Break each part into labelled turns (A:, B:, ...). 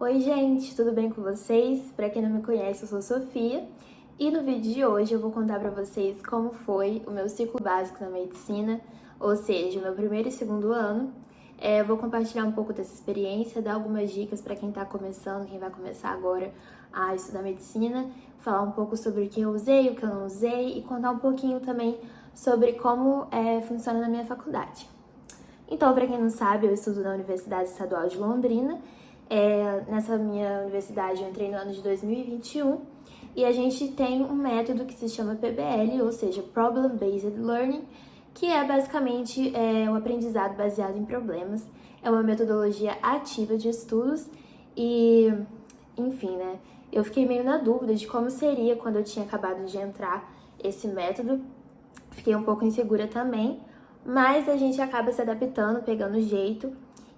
A: Oi gente, tudo bem com vocês? Para quem não me conhece, eu sou Sofia e no vídeo de hoje eu vou contar para vocês como foi o meu ciclo básico na medicina, ou seja, o meu primeiro e segundo ano. Eu vou compartilhar um pouco dessa experiência, dar algumas dicas para quem está começando, quem vai começar agora a estudar medicina, falar um pouco sobre o que eu usei, o que eu não usei e contar um pouquinho também sobre como funciona na minha faculdade. Então, para quem não sabe, eu estudo na Universidade Estadual de Londrina. Nessa minha universidade eu entrei no ano de 2021 e a gente tem um método que se chama PBL, ou seja, Problem Based Learning, que é basicamente um aprendizado baseado em problemas. É uma metodologia ativa de estudos e, enfim, né? Eu fiquei meio na dúvida de como seria quando eu tinha acabado de entrar esse método. Fiquei um pouco insegura também, mas a gente acaba se adaptando, pegando jeito.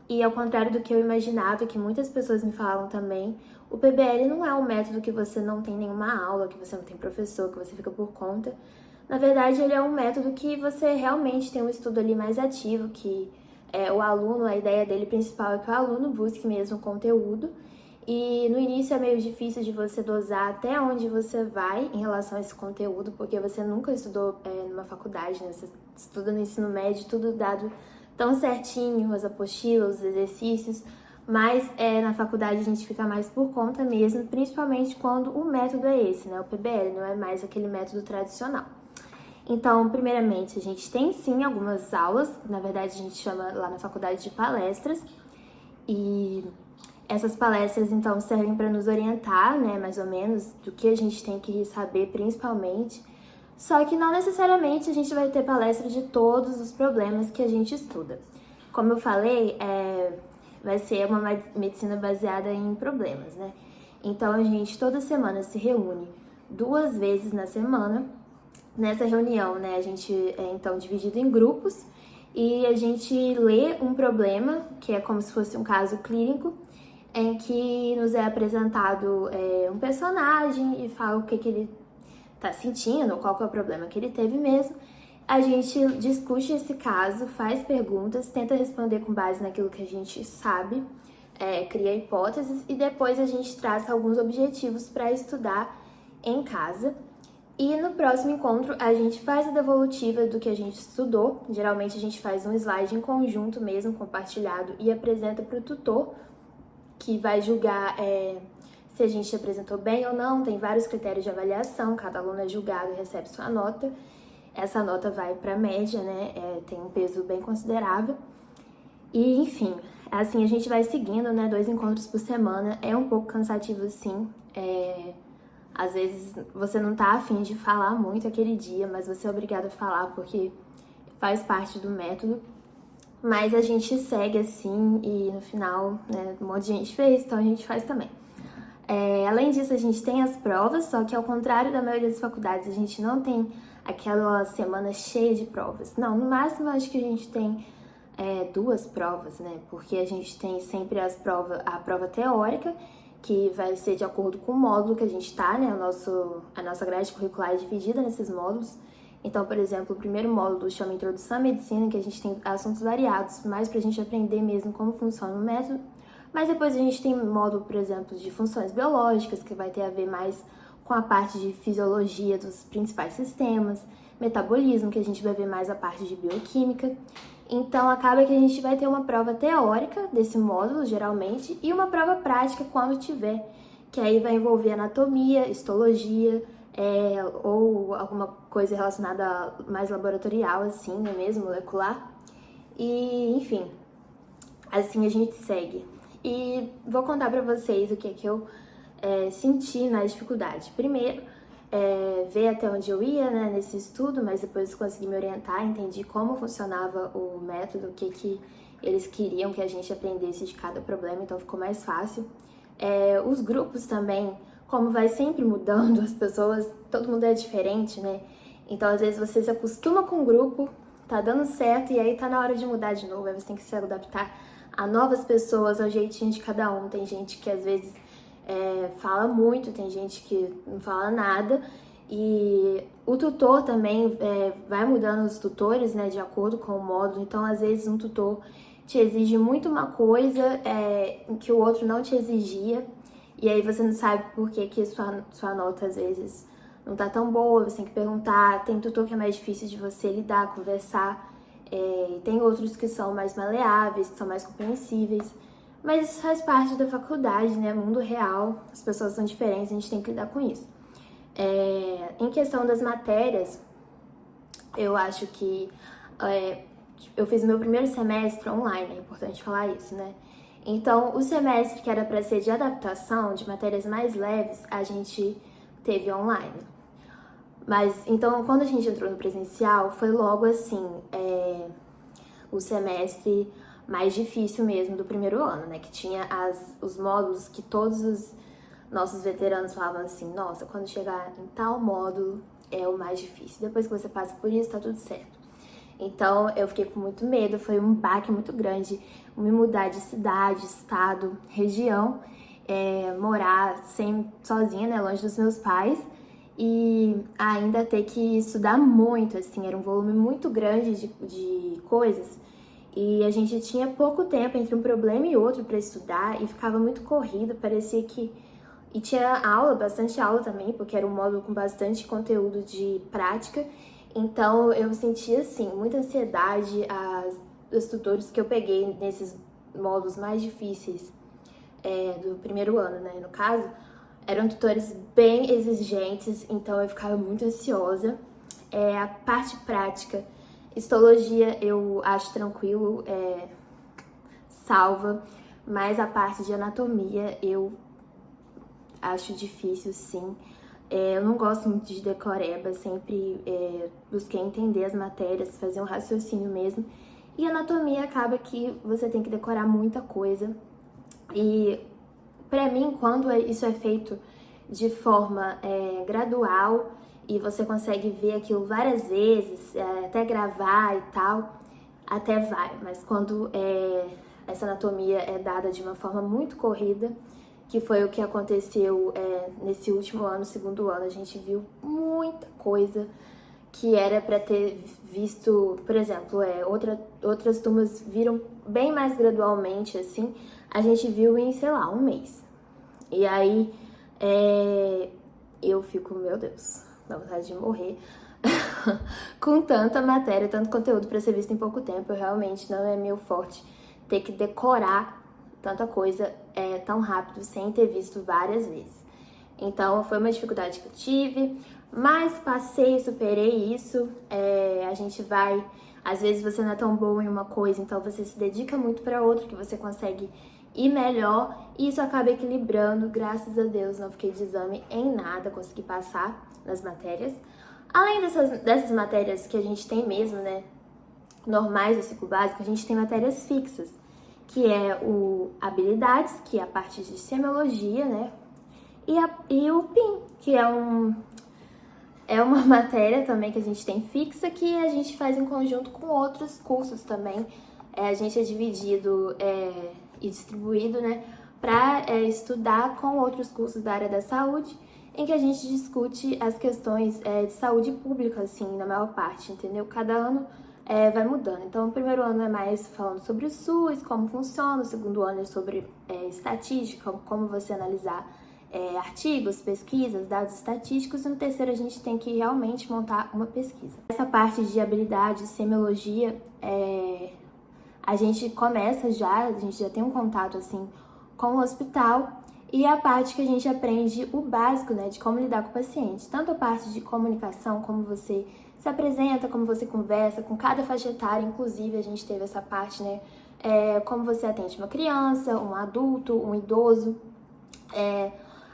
A: E ao contrário do que eu imaginava, que muitas pessoas me falam também, o PBL não é um método que você não tem nenhuma aula, que você não tem professor, que você fica por conta. Na verdade, ele é um método que você realmente tem um estudo ali mais ativo, que o aluno, a ideia dele principal é que o aluno busque mesmo conteúdo. E no início é meio difícil de você dosar até onde você vai em relação a esse conteúdo, porque você nunca estudou numa faculdade, né? Você estuda no ensino médio, tudo dado tão certinho, as apostilas, os exercícios, mas na faculdade a gente fica mais por conta mesmo, principalmente quando o método é esse, né? O PBL, não é mais aquele método tradicional. Então, primeiramente, a gente tem sim algumas aulas, na verdade a gente chama lá na faculdade de palestras, e essas palestras, então, servem para nos orientar, né, mais ou menos, do que a gente tem que saber, principalmente. Só que não necessariamente a gente vai ter palestra de todos os problemas que a gente estuda. Como eu falei, vai ser uma medicina baseada em problemas, né? Então, a gente toda semana se reúne 2 vezes na semana. Nessa reunião, né, a gente é, então, dividido em grupos e a gente lê um problema, que é como se fosse um caso clínico, em que nos é apresentado um personagem e fala o que ele tá sentindo, qual que é o problema que ele teve mesmo. A gente discute esse caso, faz perguntas, tenta responder com base naquilo que a gente sabe, cria hipóteses e depois a gente traça alguns objetivos para estudar em casa. E no próximo encontro a gente faz a devolutiva do que a gente estudou. Geralmente a gente faz um slide em conjunto mesmo, compartilhado, e apresenta para o tutor, que vai julgar se a gente apresentou bem ou não. Tem vários critérios de avaliação, cada aluno é julgado e recebe sua nota. Essa nota vai para a média, né? Tem um peso bem considerável. E, enfim, assim a gente vai seguindo, né? 2 encontros por semana. É um pouco cansativo, sim. Às vezes você não tá afim de falar muito aquele dia, mas você é obrigado a falar porque faz parte do método. Mas a gente segue assim e no final, né, um monte de gente fez, então a gente faz também. Além disso, a gente tem as provas, só que ao contrário da maioria das faculdades, a gente não tem aquela semana cheia de provas. Não, no máximo acho que a gente tem 2 provas, né? Porque a gente tem sempre a prova teórica, que vai ser de acordo com o módulo que a gente tá, né? A nossa grade curricular é dividida nesses módulos. Então, por exemplo, o primeiro módulo chama Introdução à Medicina, que a gente tem assuntos variados, mais pra gente aprender mesmo como funciona o método. Mas depois a gente tem módulo, por exemplo, de funções biológicas, que vai ter a ver mais com a parte de fisiologia dos principais sistemas, metabolismo, que a gente vai ver mais a parte de bioquímica. Então, acaba que a gente vai ter uma prova teórica desse módulo, geralmente, e uma prova prática quando tiver, que aí vai envolver anatomia, histologia, ou alguma coisa relacionada mais laboratorial, assim, né mesmo, molecular. E, enfim, assim a gente segue. E vou contar pra vocês o que é que eu senti na dificuldade. Primeiro, ver até onde eu ia, né, nesse estudo, mas depois consegui me orientar, entendi como funcionava o método, o que eles queriam que a gente aprendesse de cada problema, então ficou mais fácil. Os grupos também, como vai sempre mudando as pessoas, todo mundo é diferente, né? Então, às vezes, você se acostuma com o grupo, tá dando certo, e aí tá na hora de mudar de novo, aí você tem que se adaptar a novas pessoas, ao jeitinho de cada um. Tem gente que, às vezes, fala muito, tem gente que não fala nada, e o tutor também vai mudando os tutores, né, de acordo com o módulo. Então, às vezes, um tutor te exige muito uma coisa que o outro não te exigia, e aí você não sabe por que que sua nota às vezes não tá tão boa, você tem que perguntar. Tem tutor que é mais difícil de você lidar, conversar, tem outros que são mais maleáveis, que são mais compreensíveis, mas isso faz parte da faculdade, né? Mundo real, as pessoas são diferentes, a gente tem que lidar com isso. Em questão das matérias, eu acho que eu fiz meu primeiro semestre online, é importante falar isso, né? Então, o semestre que era para ser de adaptação, de matérias mais leves, a gente teve online. Mas, então, quando a gente entrou no presencial, foi logo assim, o semestre mais difícil mesmo do primeiro ano, né? Que tinha os módulos que todos os nossos veteranos falavam assim, nossa, quando chegar em tal módulo é o mais difícil. Depois que você passa por isso, tá tudo certo. Então, eu fiquei com muito medo, foi um baque muito grande me mudar de cidade, estado, região, morar sozinha, né, longe dos meus pais, e ainda ter que estudar muito, assim, era um volume muito grande de coisas, e a gente tinha pouco tempo entre um problema e outro para estudar, e ficava muito corrido, parecia que... E tinha aula, bastante aula também, porque era um módulo com bastante conteúdo de prática. Então eu sentia, assim, muita ansiedade. Os tutores que eu peguei nesses módulos mais difíceis do primeiro ano, né, no caso, eram tutores bem exigentes, então eu ficava muito ansiosa. A parte prática, histologia eu acho tranquilo, salva, mas a parte de anatomia eu acho difícil, sim. Eu não gosto muito de decoreba, sempre busquei entender as matérias, fazer um raciocínio mesmo. E anatomia acaba que você tem que decorar muita coisa. E pra mim, quando isso é feito de forma gradual e você consegue ver aquilo várias vezes, até gravar e tal, até vai. Mas quando essa anatomia é dada de uma forma muito corrida, que foi o que aconteceu nesse último ano, segundo ano, a gente viu muita coisa que era para ter visto, por exemplo, outras turmas viram bem mais gradualmente, assim, a gente viu em, sei lá, um mês. E aí eu fico, meu Deus, dá vontade de morrer. Com tanta matéria, tanto conteúdo para ser visto em pouco tempo, realmente não é meu forte ter que decorar tanta coisa tão rápido sem ter visto várias vezes. Então foi uma dificuldade que eu tive, mas passei, superei isso. A gente vai, às vezes você não é tão bom em uma coisa, então você se dedica muito para outra que você consegue ir melhor, e isso acaba equilibrando. Graças a Deus não fiquei de exame em nada, consegui passar nas matérias. Além dessas matérias que a gente tem mesmo, né, normais do ciclo básico, a gente tem matérias fixas, que é o habilidades, que é a parte de semiologia, né? E o PIM, que é uma matéria também que a gente tem fixa, que a gente faz em conjunto com outros cursos também. A gente é dividido e distribuído, né, para estudar com outros cursos da área da saúde, em que a gente discute as questões de saúde pública, assim, na maior parte, entendeu? Cada ano vai mudando. Então, o primeiro ano é mais falando sobre o SUS, como funciona, o segundo ano é sobre estatística, como você analisar artigos, pesquisas, dados estatísticos, e no terceiro a gente tem que realmente montar uma pesquisa. Essa parte de habilidade, semiologia, a gente já tem um contato assim com o hospital, e a parte que a gente aprende o básico, né, de como lidar com o paciente. Tanto a parte de comunicação, como você se apresenta, como você conversa com cada faixa etária, inclusive a gente teve essa parte, né, como você atende uma criança, um adulto, um idoso,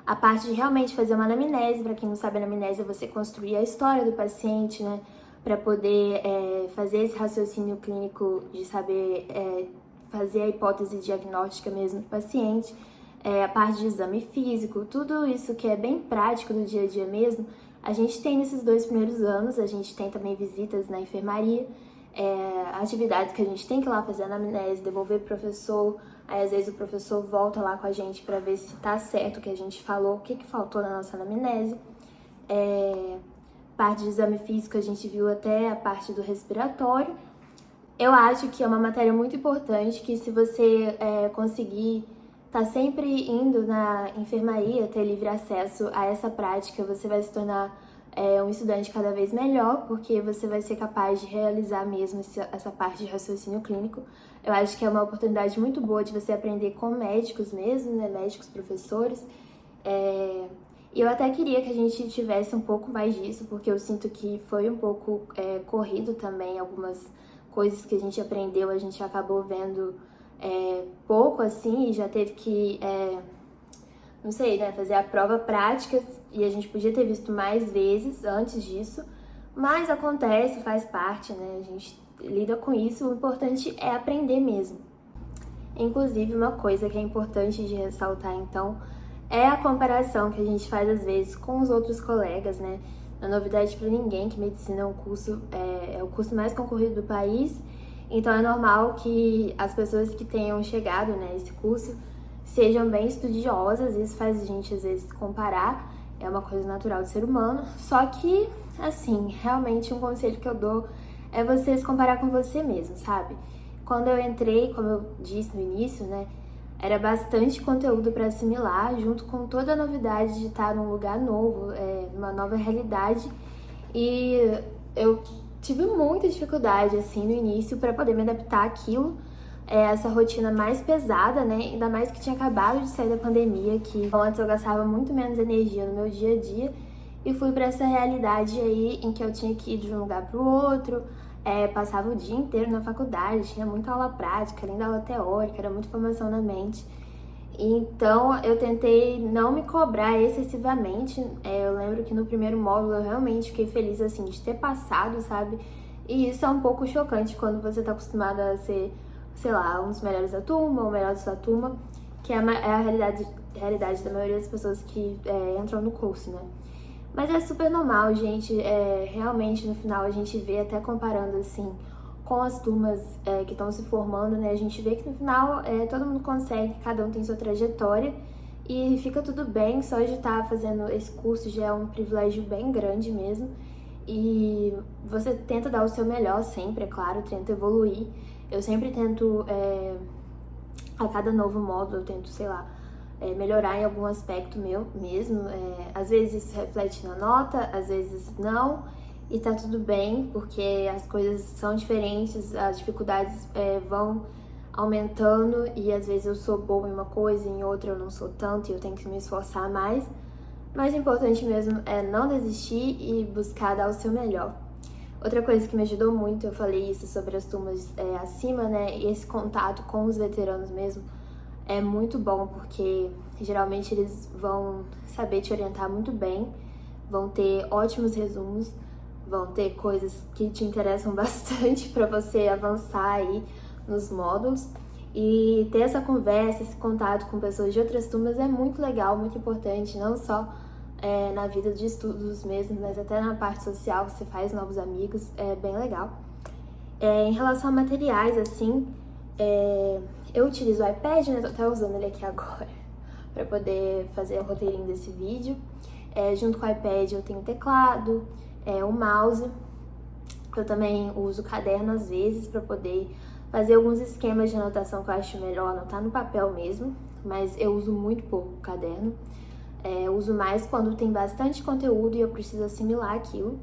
A: a parte de realmente fazer uma anamnese. Para quem não sabe, a anamnese é você construir a história do paciente, né, para poder fazer esse raciocínio clínico de saber fazer a hipótese diagnóstica mesmo do paciente. A parte de exame físico, tudo isso que é bem prático do dia a dia mesmo, a gente tem nesses 2 primeiros anos. A gente tem também visitas na enfermaria, atividades que a gente tem que ir lá fazer anamnese, devolver pro professor. Aí às vezes o professor volta lá com a gente para ver se tá certo o que a gente falou, o que faltou na nossa anamnese. Parte de exame físico, a gente viu até a parte do respiratório. Eu acho que é uma matéria muito importante, que se você conseguir estar sempre indo na enfermaria, ter livre acesso a essa prática, você vai se tornar um estudante cada vez melhor, porque você vai ser capaz de realizar mesmo essa parte de raciocínio clínico. Eu acho que é uma oportunidade muito boa de você aprender com médicos mesmo, né? Médicos, professores. E eu até queria que a gente tivesse um pouco mais disso, porque eu sinto que foi um pouco corrido também. Algumas coisas que a gente aprendeu, a gente acabou vendo pouco assim, e já teve que, não sei, né, fazer a prova prática, e a gente podia ter visto mais vezes antes disso, mas acontece, faz parte, né, a gente lida com isso, o importante é aprender mesmo. Inclusive, uma coisa que é importante de ressaltar, então, é a comparação que a gente faz às vezes com os outros colegas, né? Não é novidade para ninguém que medicina é o curso mais concorrido do país, então é normal que as pessoas que tenham chegado, né, esse curso sejam bem estudiosas. Isso faz a gente às vezes comparar, é uma coisa natural do ser humano. Só que, assim, realmente um conselho que eu dou é você se comparar com você mesmo, sabe? Quando eu entrei, como eu disse no início, né, era bastante conteúdo para assimilar, junto com toda a novidade de estar num lugar novo, numa nova realidade. E eu tive muita dificuldade, assim, no início para poder me adaptar àquilo, essa rotina mais pesada, né? Ainda mais que tinha acabado de sair da pandemia, que antes eu gastava muito menos energia no meu dia a dia, e fui para essa realidade aí em que eu tinha que ir de um lugar para o outro. Passava o dia inteiro na faculdade, tinha muita aula prática, além da aula teórica, era muita formação na mente. Então eu tentei não me cobrar excessivamente. Eu lembro que no primeiro módulo eu realmente fiquei feliz, assim, de ter passado, sabe? E isso é um pouco chocante quando você tá acostumado a ser, sei lá, um dos melhores da turma, ou o melhor da sua turma, que é a realidade da maioria das pessoas que entram no curso, né? Mas é super normal, gente. Realmente, no final, a gente vê, até comparando, assim, com as turmas que estão se formando, né? A gente vê que, no final, todo mundo consegue, cada um tem sua trajetória, e fica tudo bem. Só de estar fazendo esse curso já é um privilégio bem grande mesmo. E você tenta dar o seu melhor sempre, é claro, tenta evoluir. Eu sempre tento, a cada novo módulo, eu tento, sei lá, melhorar em algum aspecto meu mesmo. Às vezes isso reflete na nota, às vezes não, e tá tudo bem, porque as coisas são diferentes, as dificuldades vão aumentando, e às vezes eu sou boa em uma coisa, em outra eu não sou tanto, e eu tenho que me esforçar mais. Mas o importante mesmo é não desistir e buscar dar o seu melhor. Outra coisa que me ajudou muito, eu falei isso sobre as turmas acima, né, e esse contato com os veteranos mesmo, é muito bom, porque geralmente eles vão saber te orientar muito bem, vão ter ótimos resumos, vão ter coisas que te interessam bastante para você avançar aí nos módulos. E ter essa conversa, esse contato com pessoas de outras turmas é muito legal, muito importante, não só na vida de estudos mesmo, mas até na parte social. Você faz novos amigos, é bem legal. Em relação a materiais, assim, eu utilizo o iPad, né? Tô até usando ele aqui agora para poder fazer o roteirinho desse vídeo. Junto com o iPad eu tenho o teclado, o mouse. Eu também uso o caderno às vezes para poder fazer alguns esquemas de anotação que eu acho melhor anotar no papel mesmo, mas eu uso muito pouco o caderno. Eu uso mais quando tem bastante conteúdo e eu preciso assimilar aquilo.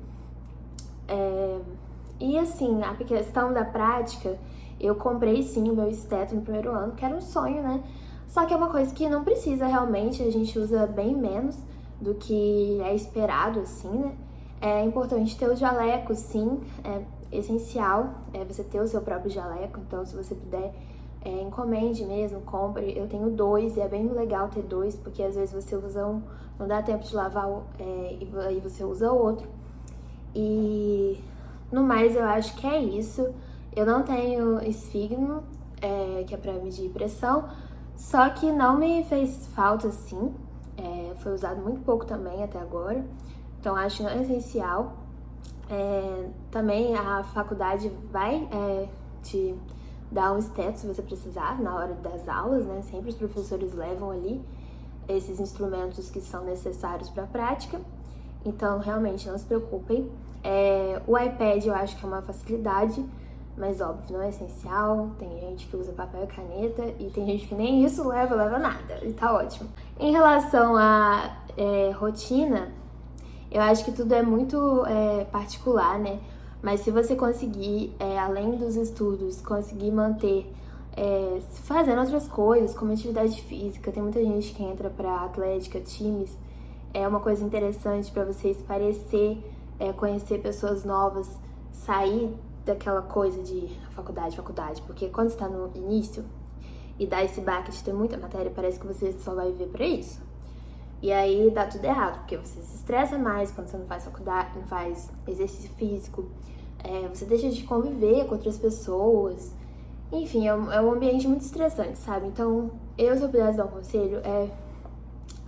A: E assim, a questão da prática, eu comprei sim o meu esteto no primeiro ano, que era um sonho, né? Só que é uma coisa que não precisa realmente, a gente usa bem menos do que é esperado, assim, né? É importante ter o jaleco, sim, é essencial você ter o seu próprio jaleco. Então, se você puder, encomende mesmo, compre. Eu tenho 2 e é bem legal ter 2, porque às vezes você usa um, não dá tempo de lavar e aí você usa outro. E no mais, eu acho que é isso. Eu não tenho esfigmo, que é pra medir pressão, só que não me fez falta, assim. Foi usado muito pouco também até agora, então acho que não é essencial. Também a faculdade vai te dar um esteto se você precisar na hora das aulas, né? Sempre os professores levam ali esses instrumentos que são necessários para a prática, então realmente não se preocupem. O iPad eu acho que é uma facilidade, mas óbvio, não é essencial. Tem gente que usa papel e caneta e tem gente que nem isso leva nada, e tá ótimo. Em relação à rotina, eu acho que tudo é muito particular, né? Mas se você conseguir, além dos estudos, conseguir manter fazendo outras coisas, como atividade física, tem muita gente que entra pra atlética, times, é uma coisa interessante pra você esparecer, conhecer pessoas novas, sair daquela coisa de faculdade, porque quando você tá no início e dá esse baque de ter muita matéria, parece que você só vai viver pra isso. E aí dá tudo errado, porque você se estressa mais quando você não faz faculdade, não faz exercício físico, você deixa de conviver com outras pessoas. Enfim, é um ambiente muito estressante, sabe? Então, se eu pudesse dar um conselho,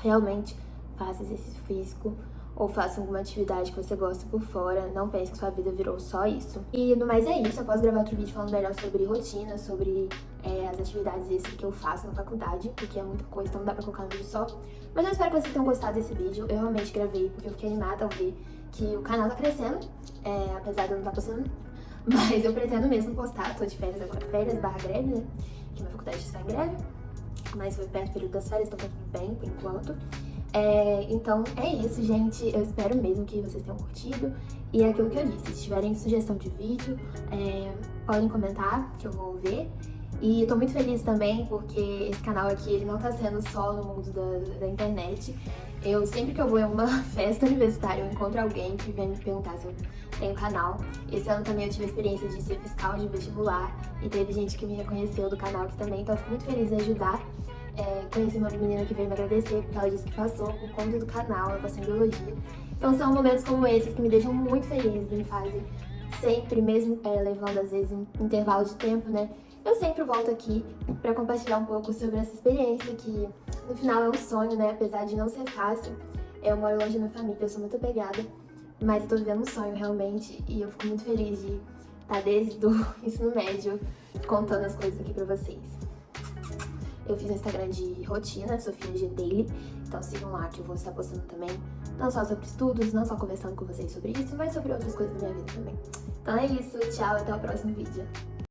A: realmente faça exercício físico ou faça alguma atividade que você gosta por fora. Não pense que sua vida virou só isso. E no mais é isso, eu posso gravar outro vídeo falando melhor sobre rotina, sobre as atividades extras que eu faço na faculdade, porque é muita coisa, então não dá pra colocar no vídeo só. Mas eu espero que vocês tenham gostado desse vídeo. Eu realmente gravei porque eu fiquei animada ao ver que o canal tá crescendo, apesar de eu não estar postando. Mas eu pretendo mesmo postar, tô de férias agora, férias/greve, né? Que minha faculdade está em greve. Mas foi perto do período das férias, então tá tudo bem por enquanto. Então é isso, gente. Eu espero mesmo que vocês tenham curtido. E é aquilo que eu disse, se tiverem sugestão de vídeo, podem comentar, que eu vou ver. E eu tô muito feliz também, porque esse canal aqui, ele não tá sendo só no mundo da internet. Sempre que eu vou em uma festa universitária, eu encontro alguém que vem me perguntar se eu tenho canal. Esse ano também eu tive a experiência de ser fiscal de vestibular, e teve gente que me reconheceu do canal aqui também, então eu fico muito feliz em ajudar. Conheci uma menina que veio me agradecer, porque ela disse que passou por conta do canal, ela passou em biologia. Então são momentos como esses que me deixam muito feliz, me fazem sempre, mesmo levando às vezes um intervalo de tempo, né? Eu sempre volto aqui pra compartilhar um pouco sobre essa experiência, que no final é um sonho, né? Apesar de não ser fácil. Eu moro longe da minha família, eu sou muito apegada, mas eu tô vivendo um sonho realmente, e eu fico muito feliz de estar desde o ensino médio contando as coisas aqui pra vocês. Eu fiz um Instagram de rotina, Sofia G Daily, então sigam lá que eu vou estar postando também, não só sobre estudos, não só conversando com vocês sobre isso, mas sobre outras coisas da minha vida também. Então é isso, tchau, até o próximo vídeo.